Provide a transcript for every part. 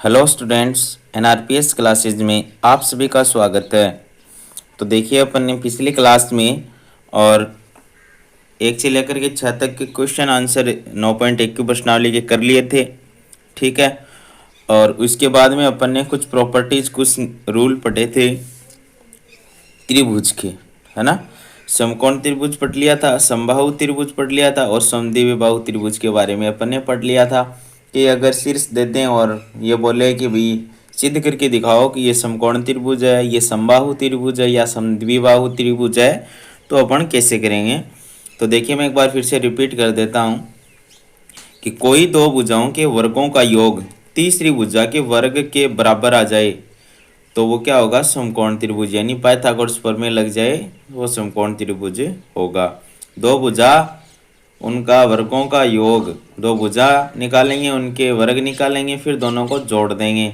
Hello students, एनआरपीएस classes में आप सभी का स्वागत है। तो देखिए, अपन ने पिछली क्लास में और 1 से लेकर के 6 तक के क्वेश्चन आंसर 9.1 की प्रश्नावली के कर लिए थे। ठीक है। और उसके बाद में अपन ने कुछ प्रॉपर्टीज, कुछ रूल पढ़े थे त्रिभुज के, है ना। समकोण त्रिभुज पढ़ लिया था, समबाहु त्रिभुज पढ़ लिया था और समद्विबाहु बाहु त्रिभुज के बारे में अपन ने पढ़ लिया था कि अगर शीर्ष दे दें और ये बोले कि भाई सिद्ध करके दिखाओ कि ये समकोण त्रिभुज है, ये समबाहु त्रिभुज है या समद्विबाहु त्रिभुज है, तो अपन कैसे करेंगे। तो देखिए, मैं एक बार फिर से रिपीट कर देता हूँ कि कोई दो भुजाओं के वर्गों का योग तीसरी भुजा के वर्ग के बराबर आ जाए तो वो क्या होगा, समकोण त्रिभुज, यानी पाइथागोरस प्रमेय लग जाए वो समकोण त्रिभुज होगा। दो भुजा, उनका वर्गों का योग, दो भुजा निकालेंगे, उनके वर्ग निकालेंगे, फिर दोनों को जोड़ देंगे,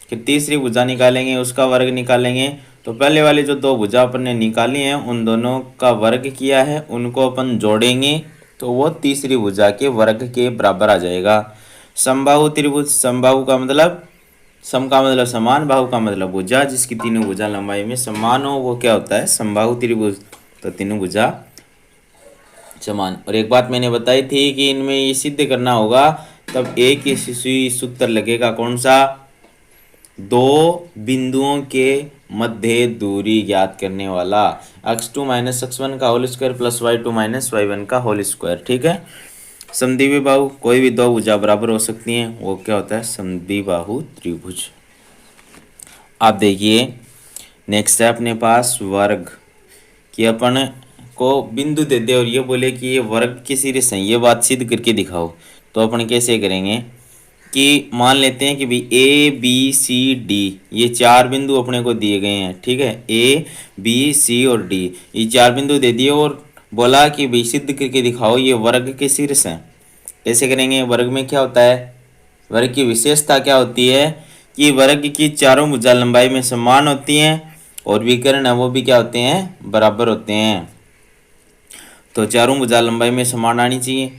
फिर तीसरी भुजा निकालेंगे, उसका वर्ग निकालेंगे। तो पहले वाली जो दो भुजा अपन ने निकाली हैं उन दोनों का वर्ग किया है, उनको अपन जोड़ेंगे तो वो तीसरी भुजा के वर्ग के बराबर आ जाएगा। समबाहु त्रिभुज, समबाहु का मतलब, सम का मतलब समान, बाहु का मतलब भुजा, जिसकी तीनों भुजा लंबाई में समान हो वो क्या होता है, समबाहु त्रिभुज। तो तीनों भुजा समान। और एक बात मैंने बताई थी कि इनमें ये सिद्ध करना होगा तब एक ही सूत्र लगेगा, कौन सा, दो बिंदुओं के मध्य दूरी ज्ञात करने वाला, x2 - x1 का whole square plus y2 - y1 का होल स्क्वायर। ठीक है। समद्विबाहु, कोई भी दो भुजा बराबर हो सकती हैं, वो क्या होता है, समद्विबाहु त्रिभुज। आप देखिए, नेक्स्ट है अपने पास वर्ग, कि अपन को बिंदु दे दे और ये बोले कि ये वर्ग के शीर्ष हैं, ये बात सिद्ध करके दिखाओ। तो अपन कैसे करेंगे कि मान लेते हैं कि भाई ए बी सी डी, ये चार बिंदु अपने को दिए गए हैं। ठीक है, ए बी सी और डी, ये चार बिंदु दे दिए और बोला कि भाई सिद्ध करके दिखाओ ये वर्ग के शीर्ष हैं। कैसे करेंगे, वर्ग में क्या होता है, वर्ग की विशेषता क्या होती है कि वर्ग की चारों भुजा लंबाई में समान होती हैं और विकर्ण है वो भी क्या होते हैं, बराबर होते हैं। तो चारों भुजा लंबाई में समान आनी चाहिए।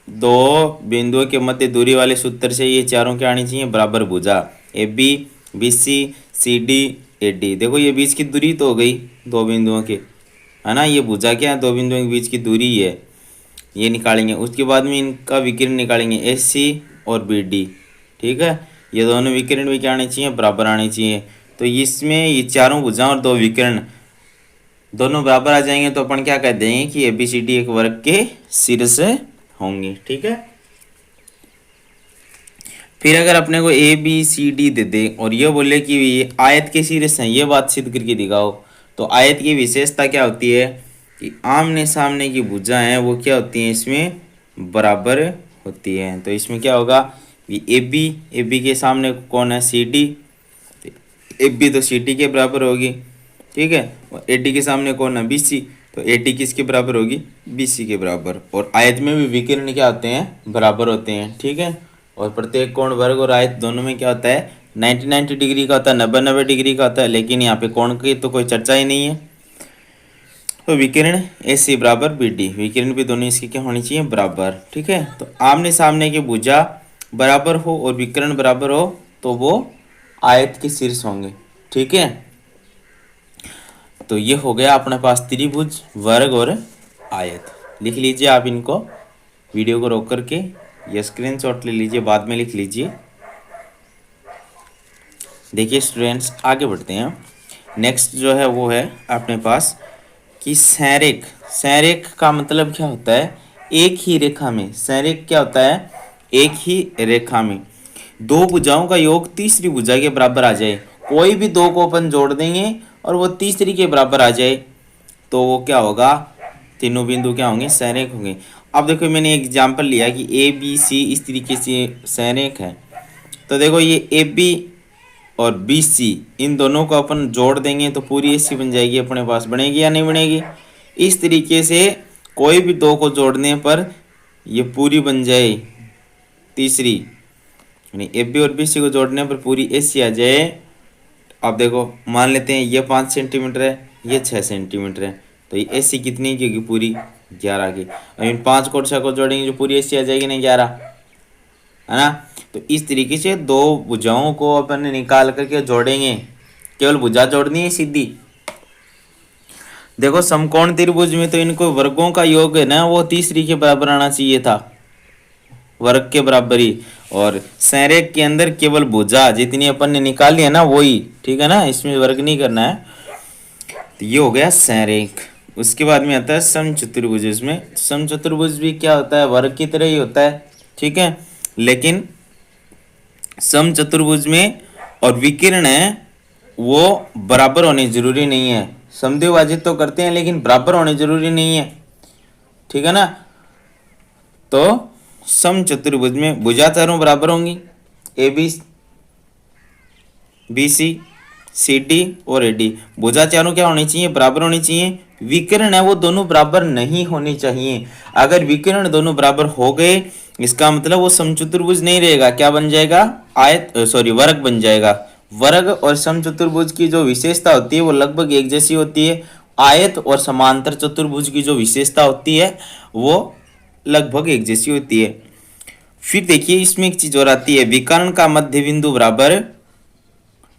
दो बिंदुओं के मध्य दूरी वाले सूत्र से ये चारों क्या आनी चाहिए, बराबर भुजा। A B, B C, C D, A D. देखो ये बीच की दूरी तो हो गई दो बिंदुओं के, है ना। ये भुजा क्या है, दो बिंदुओं के बीच की दूरी है, ये निकालेंगे। उसके बाद में इनका विकिरण निकालेंगे, एस सी और बी डी। ठीक है, ये दोनों विकिरण भी क्या आने चाहिए, बराबर आने चाहिए। तो इसमें ये चारों भुजा और दो विकिरण दोनों बराबर आ जाएंगे तो अपन क्या कह देंगे कि ए बी सी डी एक वर्ग के शीर्ष होंगे। ठीक है। फिर अगर अपने को ए बी सी डी दे दे और ये बोले कि ये आयत के शीर्ष हैं, ये बात सिद्ध करके दिखाओ। तो आयत की विशेषता क्या होती है कि आमने सामने की भुजा हैं वो क्या होती हैं, इसमें बराबर होती है। तो इसमें क्या होगा, ए बी के सामने कौन है, सी डी, ए बी तो सी डी के बराबर होगी। ठीक है। और ए डी के सामने कौन है, बी सी, तो ए डी किसके बराबर होगी, बी सी के बराबर। और आयत में भी विकिरण क्या होते हैं, बराबर होते हैं। ठीक है। और प्रत्येक कोण वर्ग और आयत दोनों में क्या होता है, 90 डिग्री का होता है, 90 डिग्री का होता है। लेकिन यहाँ पे कोण की तो कोई चर्चा ही नहीं है। तो विकिरण ए सी बराबर बी डी, विकिरण भी दोनों इसकी क्या होनी चाहिए, बराबर। ठीक है। तो आमने सामने की भुजा बराबर हो और विकिरण बराबर हो तो वो आयत के शीर्ष होंगे। ठीक है। तो ये हो गया अपने पास त्रिभुज, वर्ग और आयत। लिख लीजिए आप इनको, वीडियो को रोक करके ये स्क्रीनशॉट ले लीजिए, बाद में लिख लीजिए। देखिए स्टूडेंट्स, आगे बढ़ते हैं। नेक्स्ट जो है वो है अपने पास कि संरेख। संरेख का मतलब क्या होता है, एक ही रेखा में। संरेख क्या होता है, एक ही रेखा में दो भुजाओं का योग तीसरी भुजा के बराबर आ जाए। कोई भी दो को अपन जोड़ देंगे और वो तीसरी के बराबर आ जाए तो वो क्या होगा, तीनों बिंदु क्या होंगे, संरेख होंगे। अब देखो मैंने एग्जांपल लिया कि ए बी सी इस तरीके से संरेख है। तो देखो ये ए बी और बी सी, इन दोनों को अपन जोड़ देंगे तो पूरी ए सी बन जाएगी अपने पास, बनेगी या नहीं बनेगी। इस तरीके से कोई भी दो को जोड़ने पर ये पूरी बन जाए तीसरी, यानी ए बी और बी सी को जोड़ने पर पूरी ए सी आ जाए। अब देखो मान लेते हैं ये 5 सेंटीमीटर है, ये 6 सेंटीमीटर है, तो ये ए सी कितनी की होगी, पूरी 11 की। अब इन 5 को 6 को जोड़ेंगे जो पूरी ए सी आ जाएगी ना 11, है ना। तो इस तरीके से दो भुजाओं को अपन ने निकाल करके जोड़ेंगे, केवल भुजा जोड़नी है सीधी। देखो समकोण त्रिभुज में तो इनको वर्गों का योग है ना वो तीसरी के बराबर आना चाहिए था, वर्ग के बराबर ही। और संरेख के अंदर केवल भुजा जितनी अपन ने निकाली है ना वही, ठीक है ना, इसमें वर्ग नहीं करना है। तो ये हो गया संरेख। उसके बाद में आता है समचतुर्भुज। इसमें समचतुर्भुज भी क्या होता है, वर्ग की तरह ही होता है, ठीक है। लेकिन समचतुर्भुज में और विकर्ण है वो बराबर होने जरूरी नहीं है। समद्विभाजित तो करते हैं लेकिन बराबर होने जरूरी नहीं है, ठीक है ना। तो समचतुर्भुज में भुजा चारों बराबर होंगी, A B B C D और ए डी। भुजा चारों क्या होनी चाहिए, बराबर होनी चाहिए। विकर्ण है वो दोनों बराबर नहीं होने चाहिए। अगर विकर्ण दोनों बराबर हो गए इसका मतलब वो समचतुर्भुज नहीं रहेगा, क्या बन जाएगा, वर्ग बन जाएगा। वर्ग और समचतुर्भुज की जो विशेषता होती है वो लगभग एक जैसी होती है। आयत और समांतर चतुर्भुज की जो विशेषता होती है वो लगभग एक जैसी होती है। फिर देखिए इसमें एक चीज और आती है, विकर्ण का मध्य बिंदु बराबर,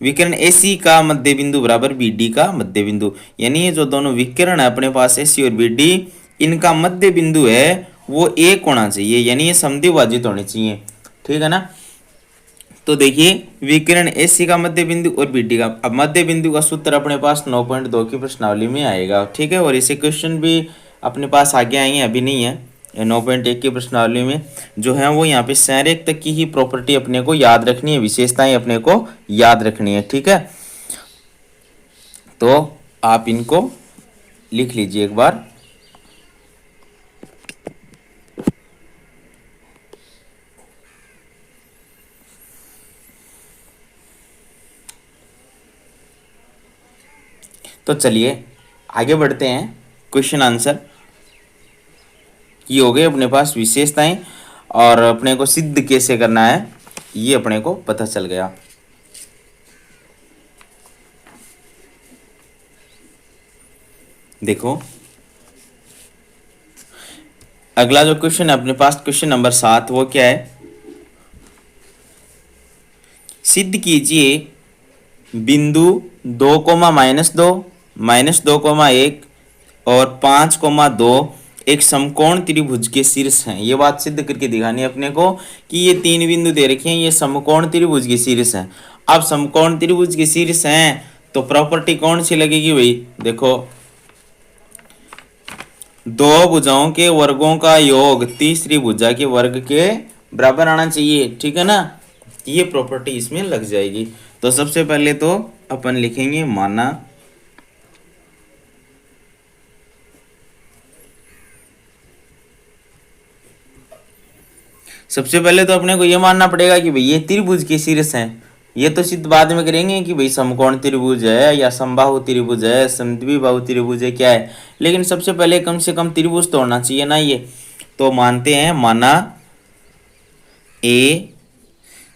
विकर्ण एसी का मध्य बिंदु बराबर बीडी का मध्य बिंदु। यानी ये जो दोनों विकर्ण है अपने पास एसी और बीडी, इनका मध्य बिंदु है वो एक होना चाहिए, यानी ये समद्विभाजित होने चाहिए, ठीक है ना। तो देखिए विकर्ण एसी का मध्य बिंदु और बीडी का, अब मध्य बिंदु का सूत्र अपने पास 9.2 की प्रश्नावली में आएगा, ठीक है। और इसे क्वेश्चन भी अपने पास आगे आएंगे, अभी नहीं है। 9.1 की प्रश्नावली में जो है वो यहाँ पे संरेख तक की ही प्रॉपर्टी अपने को याद रखनी है, विशेषताएं अपने को याद रखनी है, ठीक है। तो आप इनको लिख लीजिए एक बार। तो चलिए आगे बढ़ते हैं, क्वेश्चन आंसर। ये हो गए अपने पास विशेषताएं, और अपने को सिद्ध कैसे करना है ये अपने को पता चल गया। देखो अगला जो क्वेश्चन है अपने पास, क्वेश्चन नंबर 7, वो क्या है, सिद्ध कीजिए बिंदु 2, -2, -2, और 5, 2 एक समकोण त्रिभुज के शीर्ष हैं। ये बात सिद्ध करके दिखानी है अपने को कि ये तीन बिंदु दे रखे हैं, ये समकोण त्रिभुज के शीर्ष हैं। अब समकोण त्रिभुज के शीर्ष हैं तो प्रॉपर्टी कौन सी लगेगी भाई, देखो दो भुजाओं के वर्गों का योग तीसरी भुजा के वर्ग के बराबर आना चाहिए, ठीक है ना। ये प्रॉपर्टी इसमें लग जाएगी। तो सबसे पहले तो अपन लिखेंगे माना सबसे पहले तो अपने को ये मानना पड़ेगा कि भाई ये त्रिभुज के शीर्ष हैं। ये तो सिद्ध बाद में करेंगे कि भाई समकोण त्रिभुज है या समबाहु त्रिभुज है, समद्विबाहु त्रिभुज है, क्या है। लेकिन सबसे पहले कम से कम त्रिभुज तो होना चाहिए ना ये। तो मानते हैं माना ए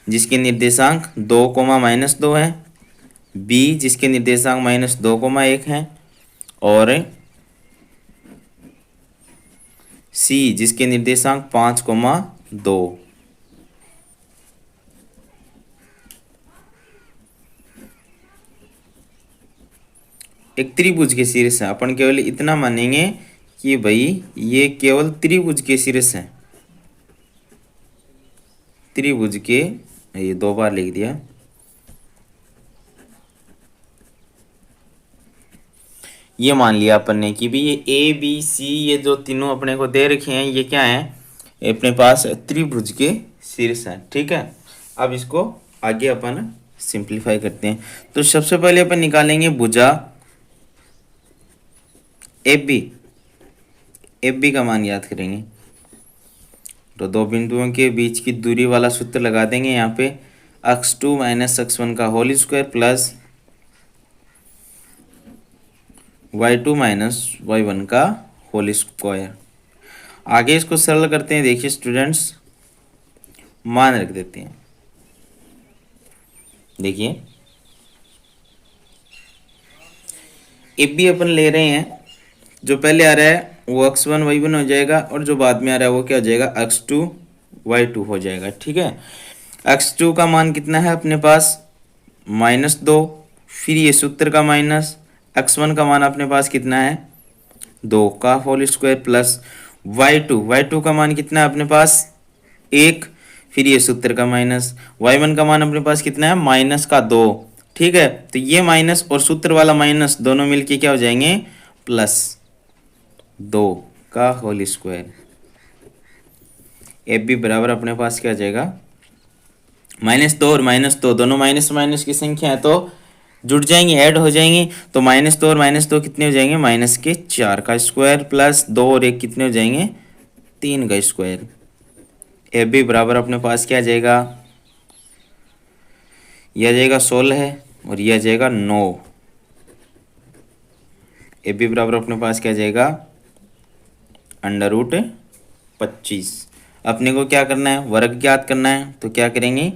जिसके निर्देशांक 2, -2 है, बी जिसके निर्देशांक -2, 1 है, और सी जिसके निर्देशांक 5, 2। एक त्रिभुज के शीर्ष है। अपन केवल इतना मानेंगे कि भाई ये केवल त्रिभुज के शीर्ष है, त्रिभुज के, ये 2 बार लिख दिया। ये मान लिया अपन ने कि भाई ये ए बी सी ये जो तीनों अपने को दे रखे हैं ये क्या है, अपने पास त्रिभुज के शीर्ष हैं, ठीक है। अब इसको आगे अपन सिंप्लीफाई करते हैं। तो सबसे पहले अपन निकालेंगे भुजा एफ बी का मान याद करेंगे। तो दो बिंदुओं के बीच की दूरी वाला सूत्र लगा देंगे यहाँ पे, x2 - x1 का whole square plus y2 - y1 का होल स्क्वायर। आगे इसको सरल करते हैं। देखिए स्टूडेंट्स, मान रख देते हैं। देखिए एफ बी अपन ले रहे हैं, जो पहले आ रहा है वो x1 y1 हो जाएगा, और जो बाद में आ रहा है वो क्या हो जाएगा x2 y2 हो जाएगा, ठीक है। x2 का मान कितना है अपने पास -2, फिर ये सूत्र का माइनस, x1 का मान अपने पास कितना है 2 का होल स्क्वायर प्लस y2 का मान कितना है अपने पास 1, फिर ये सूत्र का माइनस, y1 का मान अपने पास कितना है -2। ठीक है, तो ये माइनस और सूत्र वाला माइनस दोनों मिलके क्या हो जाएंगे +2 का होल स्क्वायर। अब भी बराबर अपने पास क्या आ जाएगा -2 और -2 दोनों माइनस माइनस की संख्या है तो जुड़ जाएंगे, ऐड हो जाएंगे। तो -2 और -2 कितने हो जाएंगे -4 का स्क्वायर प्लस 2 और 1 कितने हो जाएंगे 3 का स्क्वायर। अब भी बराबर अपने पास क्या आ जाएगा, यह आ जाएगा 16 है और यह आ जाएगा 9। अब भी बराबर अपने पास क्या आ जाएगा √25। अपने को क्या करना है वर्ग ज्ञात करना है, तो क्या करेंगे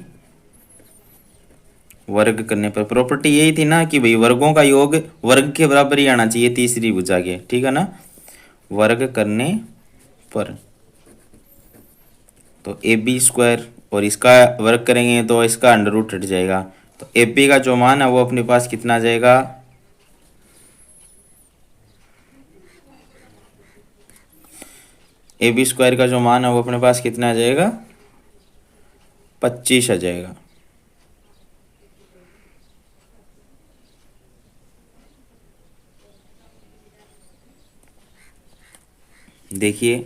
वर्ग करने पर प्रॉपर्टी यही थी ना कि भाई वर्गों का योग वर्ग के बराबर ही आना चाहिए तीसरी भुजा के, ठीक है ना। वर्ग करने पर तो AB² और इसका वर्ग करेंगे तो इसका अंडर रूट हट जाएगा। तो AB का जो मान है वो अपने पास कितना आ जाएगा AB² का जो मान है वो अपने पास कितना आ जाएगा 25 आ जाएगा। देखिए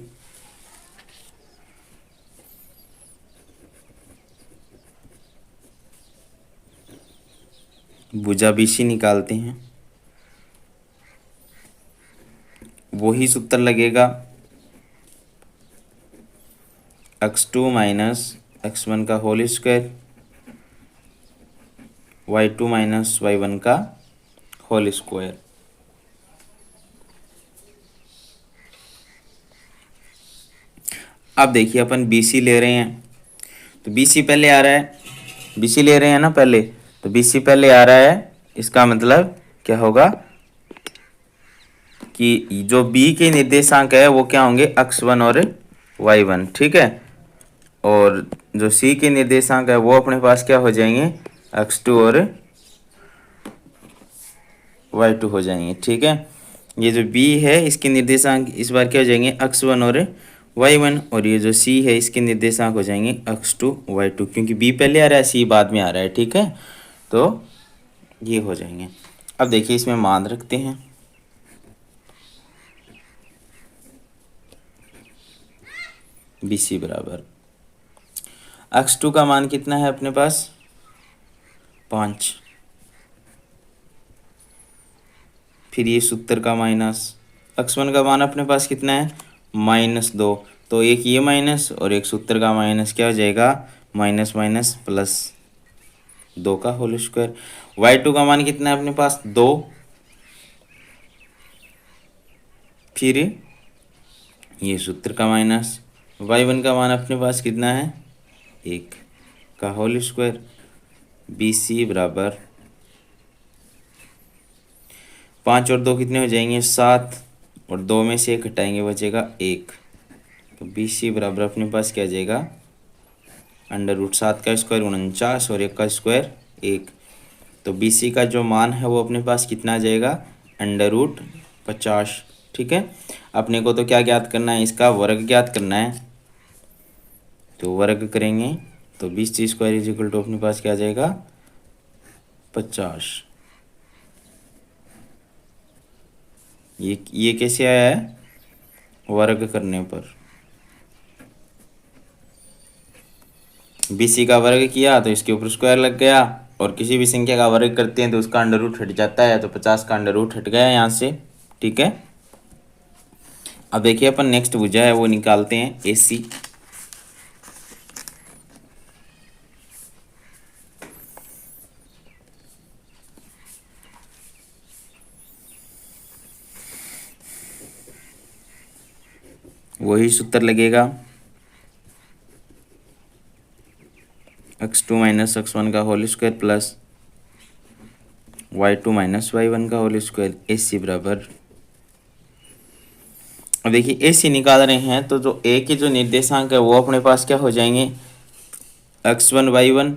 भुजा BC निकालते हैं, वही सूत्र लगेगा x2 - x1 का होल स्क्वायर y2 - y1 का होल स्क्वायर। अब देखिए अपन BC ले रहे हैं तो BC पहले आ रहा है, BC ले रहे हैं ना पहले, तो BC पहले आ रहा है, इसका मतलब क्या होगा कि जो B के निर्देशांक है वो क्या होंगे x1 और y1, ठीक है। और जो C के निर्देशांक है वो अपने पास क्या हो जाएंगे x2 और y2 हो जाएंगे, ठीक है। ये जो B है इसके निर्देशांक इस बार क्या हो जाएंगे x1 और y1, और ये जो C है इसके निर्देशांक हो जाएंगे x2 y2, क्योंकि B पहले आ रहा है C बाद में आ रहा है, ठीक है। तो ये हो जाएंगे। अब देखिए इसमें मान रखते हैं, BC बराबर x2 का मान कितना है अपने पास 5, फिर ये सूत्र का माइनस, x1 का मान अपने पास कितना है -2, तो एक ये माइनस और एक सूत्र का माइनस क्या हो जाएगा माइनस माइनस प्लस 2 का होल स्क्वायर। y2 का मान कितना है अपने पास 2, फिर ये सूत्र का माइनस, y1 का मान अपने पास कितना है 1 का होल स्क्वायर। BC बराबर 5 और 2 कितने हो जाएंगे 7, और 2 में से 1 हटाएंगे बचेगा 1, तो BC बराबर अपने पास क्या आ जाएगा √7 का स्क्वायर 49 और 1 का स्क्वायर 1। तो BC का जो मान है वो अपने पास कितना आ जाएगा √50, ठीक है। अपने को तो क्या ज्ञात करना है इसका वर्ग ज्ञात करना है, तो वर्ग करेंगे तो 20² = अपने पास क्या आ जाएगा 50। ये कैसे आया है वर्ग करने पर, BC का वर्ग किया तो इसके ऊपर स्क्वायर लग गया, और किसी भी संख्या का वर्ग करते हैं तो उसका अंडर रूट हट जाता है, तो 50 का अंडर रूट हट गया यहाँ से, ठीक है। अब देखिए अपन नेक्स्ट भुजा है वो निकालते हैं AC। वही सूत्र लगेगा x2 - x1 का whole square plus y2 - y1 का होल स्क्वायर। AC बराबर, अब देखिए AC निकाल रहे हैं तो जो A के जो निर्देशांक है वो अपने पास क्या हो जाएंगे x1 y1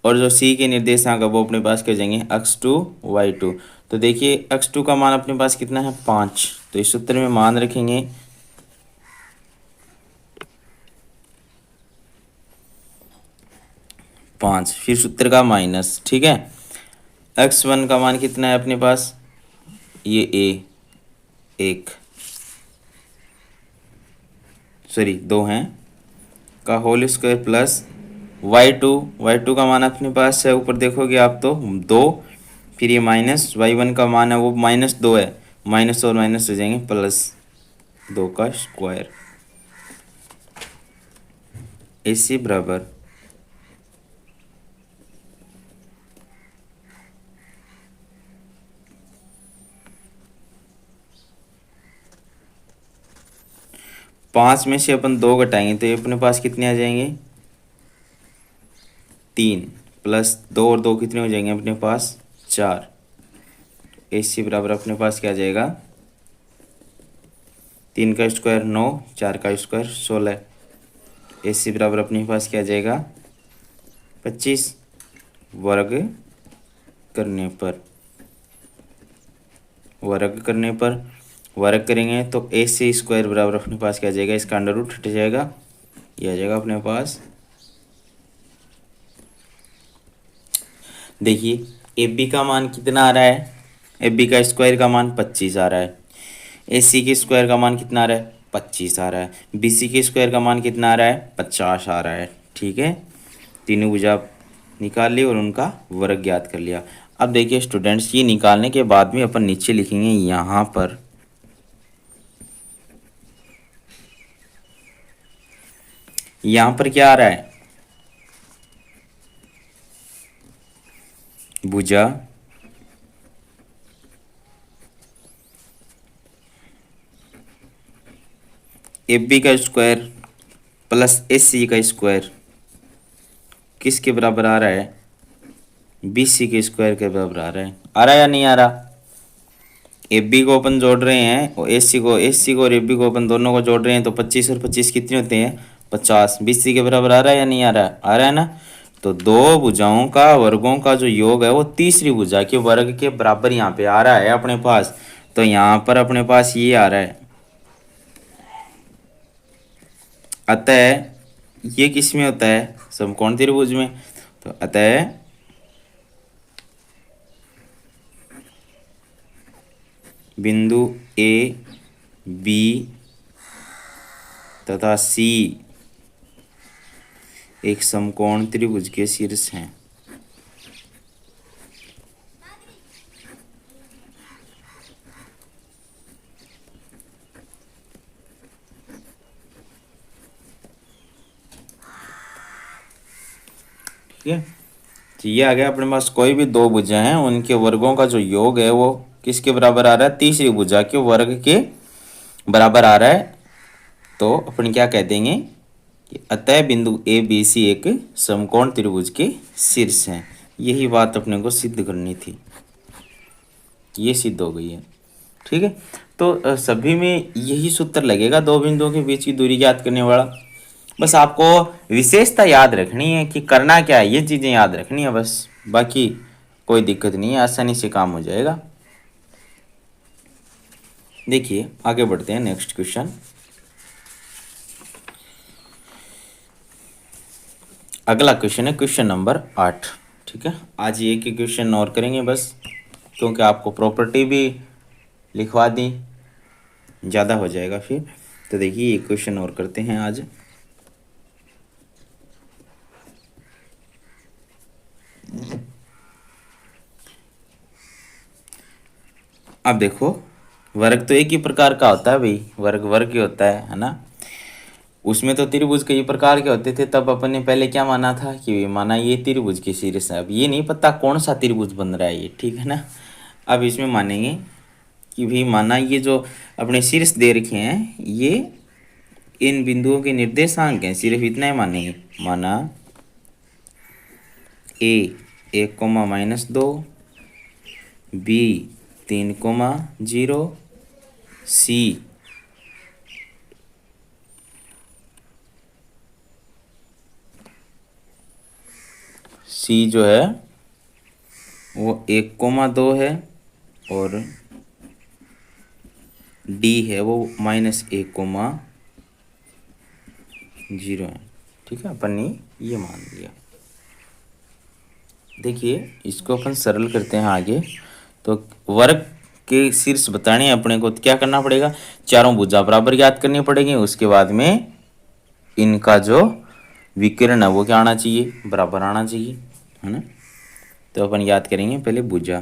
और जो c के निर्देशांक है वो अपने पास क्या जाएंगे x2 y2। तो देखिए x2 का मान अपने पास कितना है 5, तो इस सूत्र में मान रखेंगे 5, फिर सूत्र का माइनस, ठीक है। x1 का मान कितना है अपने पास, ये एक सॉरी 2 हैं का होल स्क्वायर प्लस y2 का मान अपने पास है ऊपर देखोगे आप तो 2, फिर ये माइनस y1 का मान है वो -2 है, माइनस और माइनस हो जाएंगे प्लस 2 का स्क्वायर। इसी बराबर 5 में से अपन 2 घटाएंगे तो ये अपने पास कितने आ जाएंगे 3, प्लस 2 और 2 कितने हो जाएंगे अपने पास 4। इसी बराबर अपने पास क्या आ जाएगा 3 का स्क्वायर 9, 4 का स्क्वायर 16। इसी बराबर अपने पास क्या आ जाएगा 25। वर्ग करने पर वर्ग करेंगे तो ए सी स्क्वायर बराबर अपने पास क्या आ जाएगा, इसका अंडर रूट हट जाएगा, ये आ जाएगा अपने पास। देखिए ए बी का मान कितना आ रहा है, ए बी का स्क्वायर का मान 25 आ रहा है, ए सी के स्क्वायर का मान कितना आ रहा है 25 आ रहा है, बी सी के स्क्वायर का मान कितना आ रहा है 50 आ रहा है, ठीक है। तीनों भुजा निकाल ली और उनका वर्ग ज्ञात कर लिया। अब देखिए स्टूडेंट्स, ये निकालने के बाद में अपन नीचे लिखेंगे यहाँ पर क्या आ रहा है भुजा ए बी का स्क्वायर प्लस ए सी का स्क्वायर किसके बराबर आ रहा है, बी सी के स्क्वायर के बराबर आ रहा है या नहीं आ रहा। ए बी को अपन जोड़ रहे हैं और ए सी को और ए बी को अपन दोनों को जोड़ रहे हैं तो 25 और 25 कितने होते हैं 50, बी सी के बराबर आ रहा है या नहीं आ रहा है ना। तो दो भुजाओं का वर्गों का जो योग है वो तीसरी भुजा के वर्ग के बराबर यहाँ पे आ रहा है अपने पास। तो यहाँ पर अपने पास ये आ रहा है, अतः ये किस में होता है समकोण त्रिभुज में। तो अतः बिंदु ए बी तथा सी एक समकोण त्रिभुज के शीर्ष हैं। ठीक है, तो ये आ गया अपने पास कोई भी दो भुजा हैं उनके वर्गों का जो योग है वो किसके बराबर आ रहा है, तीसरी भुजा के वर्ग के बराबर आ रहा है। तो अपन क्या कह देंगे कि अतः बिंदु ए बी सी एक समकोण त्रिभुज के शीर्ष हैं। यही बात अपने को सिद्ध करनी थी, ये सिद्ध हो गई है। ठीक है, तो सभी में यही सूत्र लगेगा दो बिंदुओं के बीच की दूरी ज्ञात करने वाला। बस आपको विशेषता याद रखनी है कि करना क्या है, ये चीज़ें याद रखनी है बस, बाकी कोई दिक्कत नहीं है, आसानी से काम हो जाएगा। देखिए आगे बढ़ते हैं नेक्स्ट क्वेश्चन। अगला क्वेश्चन है क्वेश्चन नंबर 8। ठीक है, आज ये एक क्वेश्चन और करेंगे बस, क्योंकि आपको प्रॉपर्टी भी लिखवा दी, ज़्यादा हो जाएगा फिर। तो देखिए ये क्वेश्चन और करते हैं आज। अब देखो वर्ग तो एक ही प्रकार का होता है भाई, वर्ग ही होता है ना। उसमें तो त्रिभुज कई प्रकार के होते थे, तब अपन ने पहले क्या माना था कि माना ये त्रिभुज की शीर्ष है। अब ये नहीं पता कौन सा त्रिभुज बन रहा है ये, ठीक है ना। अब इसमें मानेंगे कि भाई माना ये जो अपने शीर्ष दे रखे हैं ये इन बिंदुओं के निर्देशांक हैं, सिर्फ इतना ही मानेंगे। माना ए 1,-2, बी 3,0, सी 4,-2 सी जो है वो 1,2 है और डी है वो -1,0 है। ठीक है, अपन ने ये मान लिया। देखिए इसको अपन सरल करते हैं आगे। तो वर्ग के शीर्ष बताने हैं अपने को, तो क्या करना पड़ेगा, चारों भुजा बराबर याद करनी पड़ेगी। उसके बाद में इनका जो विकर्ण है वो क्या आना चाहिए, बराबर आना चाहिए, है ना। तो अपन याद करेंगे पहले भुजा।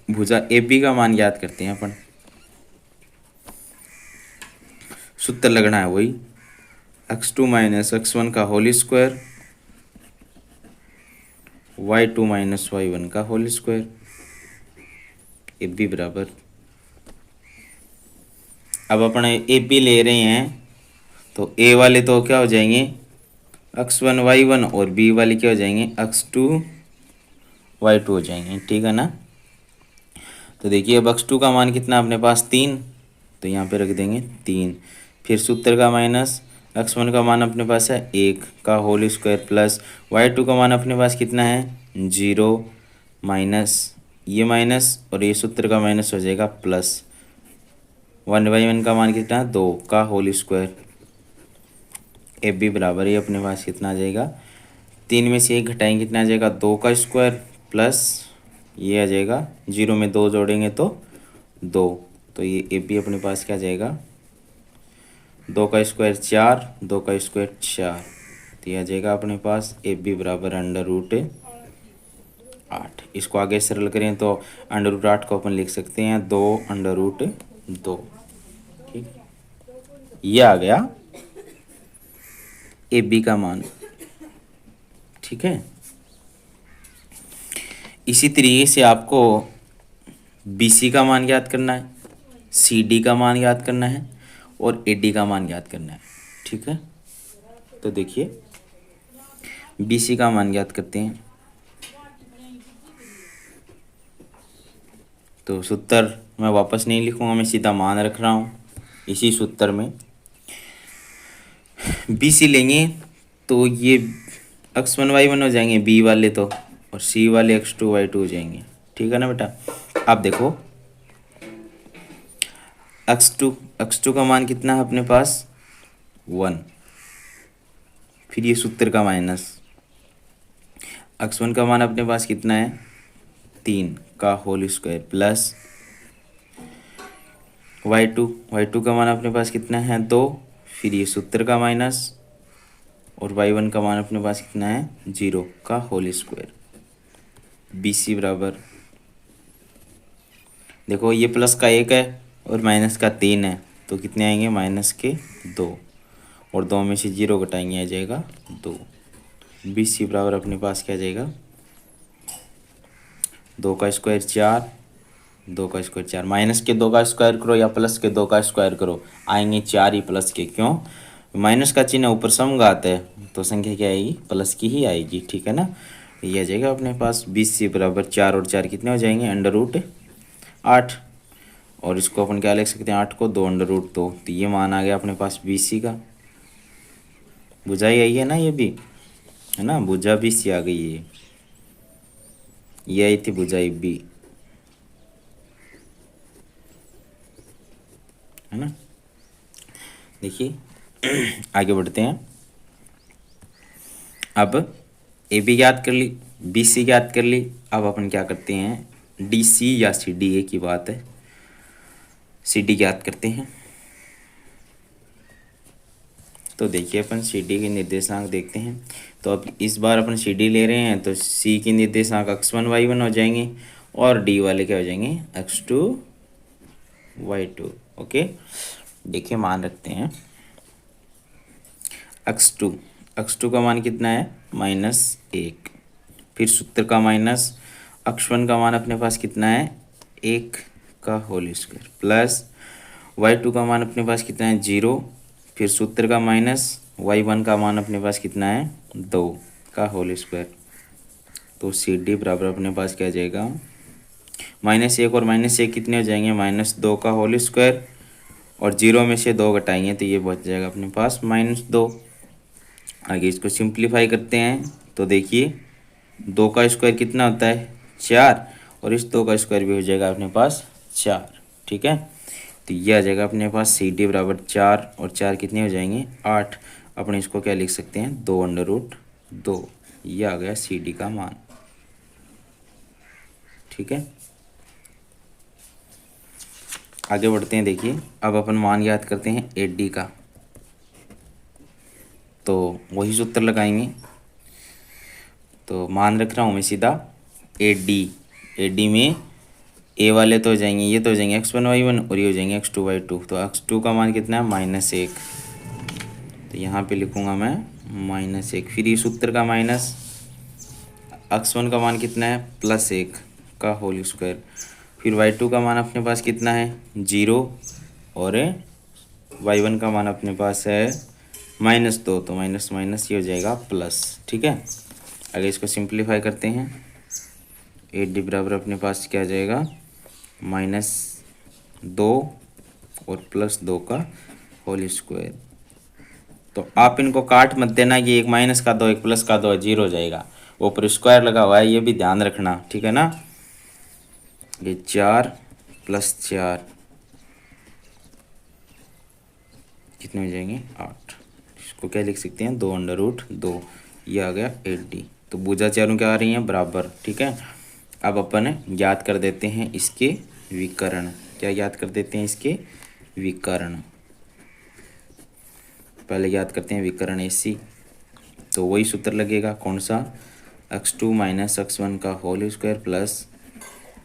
भुजा ए बी का मान याद करते हैं अपन। सूत्र लगना है वही x2 - x1 का होल स्क्वायर y2 - y1 का होल स्क्वायर ए बी बराबर। अब अपन ए बी ले रहे हैं तो ए वाले तो क्या हो जाएंगे x1 y1 और बी वाले क्या हो जाएंगे x2 y2 हो जाएंगे, ठीक है ना। तो देखिए अब x2 का मान कितना अपने पास 3, तो यहाँ पे रख देंगे 3। फिर सूत्र का माइनस x1 का मान अपने पास है 1 का होल स्क्वायर प्लस y2 का मान अपने पास कितना है 0 माइनस ये माइनस और ये सूत्र का माइनस हो जाएगा प्लस 1/1 का मान कितना 2 का होल स्क्वायर। ए बी बराबर ये अपने पास कितना आ जाएगा, 3 में से 1 घटाएंगे कितना आ जाएगा 2 का स्क्वायर प्लस ये आ जाएगा 0 में 2 जोड़ेंगे तो 2। तो ये ए बी अपने पास क्या आ जाएगा 2 का स्क्वायर 4, 2 का स्क्वायर 4। तो ये आ जाएगा अपने पास ए बी बराबर √8। इसको आगे सरल करें तो √8 को अपन लिख सकते हैं 2√2। ठीक, ये आ गया ए बी का मान, ठीक है। इसी तरीके से आपको बी सी का मान याद करना है, सी डी का मान याद करना है और ए डी का मान याद करना है, ठीक है। तो देखिए बी सी का मान याद करते हैं। तो सूत्र मैं वापस नहीं लिखूंगा, मैं सीधा मान रख रहा हूँ इसी सूत्र में। बी सी लेंगे तो ये x1 y1 हो जाएंगे बी वाले तो, और सी वाले x2 y2 हो जाएंगे, ठीक है ना बेटा। अब देखो x2 का मान कितना है अपने पास 1, फिर ये सूत्र का माइनस x1 का मान अपने पास कितना है 3 का होल स्क्वायर प्लस y2 का मान अपने पास कितना है 2, फिर ये सूत्र का माइनस और y1 का मान अपने पास कितना है 0 का होल स्क्वायर। बी सी बराबर देखो ये प्लस का 1 है और माइनस का 3 है, तो कितने आएंगे माइनस के 2 और 2 में से 0 घटाएंगे आ जाएगा 2। बी सी बराबर अपने पास क्या आ जाएगा 2 का स्क्वायर 4, 2 का स्क्वायर 4, माइनस के 2 का स्क्वायर करो या प्लस के 2 का स्क्वायर करो आएंगे 4 ही प्लस के, क्यों माइनस का चिन्ह ऊपर समघात है तो संख्या क्या आएगी प्लस की ही आएगी, ठीक है ना। ये आ जाएगा अपने पास बी सी बराबर 4 और 4 कितने हो जाएंगे √8, और इसको अपन क्या लिख सकते हैं 8 को 2 √2। तो ये मान आ गया अपने पास बी सी का। बुझाई आई है ना, ये भी है ना, भुजा बी सी आ गई है, ये आई थी बुझाई बी, है ना। देखिए आगे बढ़ते हैं। अब ए बी याद कर ली, बी सी याद कर ली, अब अपन क्या करते हैं डी सी या सी डी ए की बात है, सी डी याद करते हैं। तो देखिए अपन सी डी के निर्देशांक देखते हैं। तो अब इस बार अपन सी डी ले रहे हैं तो सी के निर्देशांक x1 y1 हो जाएंगे और डी वाले क्या हो जाएंगे x2 y2। ओके, देखिए मान रखते हैं x2 का मान कितना है -1, फिर सूत्र का माइनस x1 का मान अपने पास कितना है 1 का होल स्क्वायर प्लस y2 का मान अपने पास कितना है 0, फिर सूत्र का माइनस y1 का मान अपने पास कितना है 2 का होल स्क्वायर। तो सी डी बराबर अपने पास क्या आ जाएगा -1 और -1 कितने हो जाएंगे -2 का होल स्क्वायर, और 0 में से 2 घटाएंगे तो ये बच जाएगा अपने पास -2। आगे इसको सिंप्लीफाई करते हैं तो देखिए 2 का स्क्वायर कितना होता है 4, और इस 2 का स्क्वायर भी हो जाएगा अपने पास 4। ठीक है, तो ये आ जाएगा अपने पास सी डी बराबर 4 और 4 कितने हो जाएंगे 8। अपने इसको क्या लिख सकते हैं 2/√2। ये आ गया सी डी का मान। ठीक है, आगे बढ़ते हैं। देखिए अब अपन मान याद करते हैं 8D का, तो वही सूत्र लगाएंगे। तो मान रख रहा हूँ मैं सीधा 8D। 8D में ए वाले तो हो जाएंगे, ये तो हो जाएंगे x1 y1 और ये हो जाएंगे x2 y2। तो x2 का मान कितना है -1, तो यहाँ पे लिखूँगा मैं -1। फिर ये सूत्र का माइनस, x1 का मान कितना है +1 का होल स्क्वायर। फिर y2 का मान अपने पास कितना है 0, और y1 का मान अपने पास है -2, तो माइनस माइनस ये हो जाएगा प्लस। ठीक है, अगर इसको सिंप्लीफाई करते हैं 8D बराबर अपने पास क्या आ जाएगा -2 और +2 का होल स्क्वायर। तो आप इनको काट मत देना कि एक माइनस का दो एक प्लस का दो 0 हो जाएगा, वो पर स्क्वायर लगा हुआ है, ये भी ध्यान रखना। ठीक है ना, ये 4 + 4 कितने हो जाएंगे 8। इसको क्या लिख सकते हैं 2/√2। ये आ गया 8D। तो भुजा चारों क्या आ रही हैं बराबर। ठीक है, अब अपन याद कर देते हैं इसके विकर्ण। क्या याद कर देते हैं इसके विकर्ण। पहले याद करते हैं विकर्ण AC। तो वही सूत्र लगेगा कौन सा x2 - x1 का whole square plus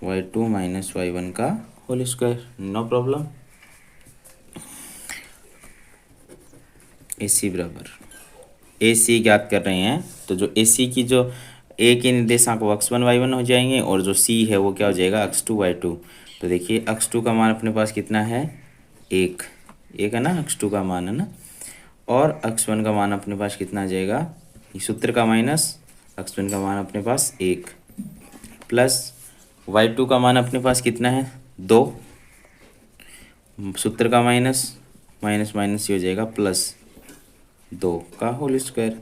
y2 - y1 का whole square. No problem. AC बराबर AC ज्ञात कर रहे हैं, तो जो AC की जो A के निर्देशांक वो x1 y1 हो जाएंगे, और जो C है वो क्या हो जाएगा x2 y2। तो देखिए x2 का मान अपने पास कितना है 1 है ना, x2 का मान है ना, और x1 का मान अपने पास कितना आ जाएगा, इस सूत्र का माइनस x1 का मान अपने पास 1 प्लस y2 का मान अपने पास कितना है 2, सूत्र का माइनस माइनस माइनस ये हो जाएगा +2 का होल स्क्वायर।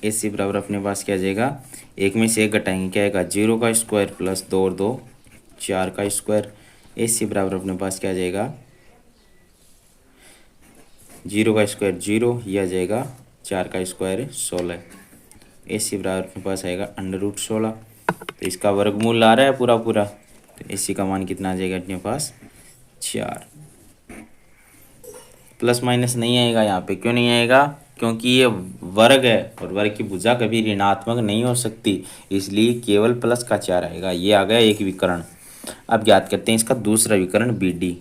AC बराबर अपने पास क्या आ जाएगा, एक में से एक घटाएंगे क्या आएगा 0 का स्क्वायर प्लस 2 और 2 4 का स्क्वायर। AC बराबर अपने पास क्या आ जाएगा 0 का स्क्वायर 0, यह आ जाएगा 4 का स्क्वायर 16। AC बराबर अपने पास आएगा √16। तो इसका वर्गमूल आ रहा है पूरा पूरा, तो AC का मान कितना आ जाएगा अपने पास 4। प्लस माइनस नहीं आएगा यहाँ पे, क्यों नहीं आएगा, क्योंकि ये वर्ग है और वर्ग की भुजा कभी ऋणात्मक नहीं हो सकती, इसलिए केवल प्लस का 4 आएगा। ये आ गया एक विकर्ण। अब ज्ञात करते हैं इसका दूसरा विकर्ण BD।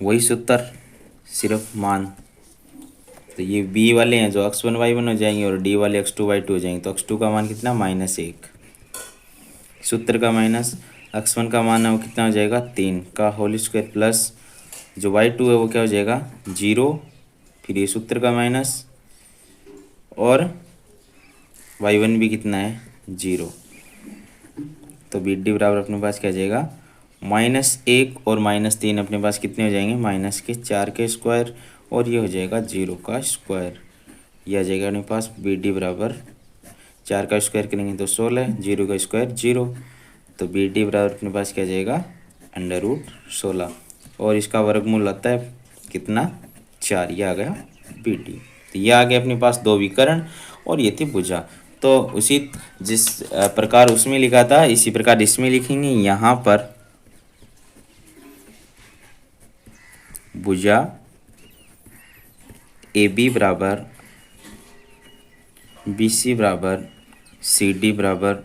वही सूत्र, सिर्फ मान। तो ये B वाले हैं जो x1 y1 हो जाएंगे और D वाले x2 y2 हो जाएंगे। तो x2 का मान कितना -1, सूत्र का माइनस x1 का मान है वो कितना हो जाएगा 3 का होल स्क्वायर प्लस जो y2 है वो क्या हो जाएगा 0, फिर ये सूत्र का माइनस, और y1 भी कितना है 0। तो BD बराबर अपने पास क्या आ जाएगा -1 और -3 अपने पास कितने हो जाएंगे -4 के स्क्वायर, और ये हो जाएगा 0 का स्क्वायर। ये आ जाएगा अपने पास BD बराबर 4 का स्क्वायर करेंगे तो 16, 0 का स्क्वायर 0। तो BD बराबर अपने पास क्या आ जाएगा √16, और इसका वर्गमूल आता है कितना 4। ये आ गया BD। तो ये आ गया अपने पास दो विकर्ण और ये थी भुजा। तो उसी जिस प्रकार उसमें लिखा था इसी प्रकार इसमें लिखेंगे। यहाँ पर भुजा AB बराबर BC बराबर CD बराबर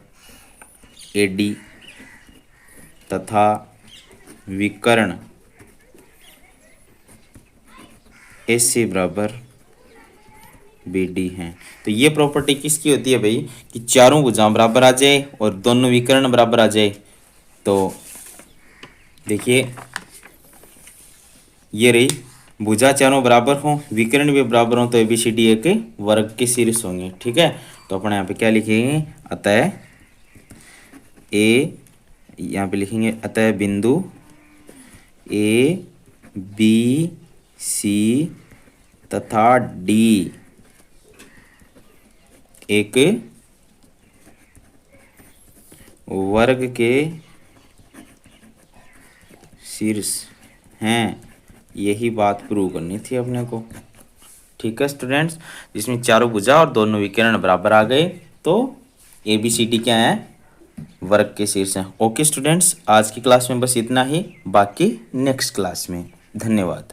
AD तथा विकर्ण AC बराबर BD हैं। तो ये प्रॉपर्टी किसकी होती है भाई कि चारों भुजाएं बराबर आ जाए और दोनों विकर्ण बराबर आ जाए। तो देखिए ये रही भुजा चारों बराबर हों विकर्ण भी बराबर हों तो ABCD एक वर्ग के शीर्ष होंगे। ठीक है, तो अपन यहाँ पे क्या लिखेंगे अतः यहाँ पे लिखेंगे अतः बिंदु ABCD तथा डी एक वर्ग के शीर्ष हैं, यही बात प्रूव करनी थी अपने को। ठीक है स्टूडेंट्स, इसमें चारों भुजा और दोनों विकर्ण बराबर आ गए, तो ए बी सी डी क्या है, वर्ग के शीर्ष हैं। ओके स्टूडेंट्स, आज की क्लास में बस इतना ही, बाकी नेक्स्ट क्लास में। धन्यवाद।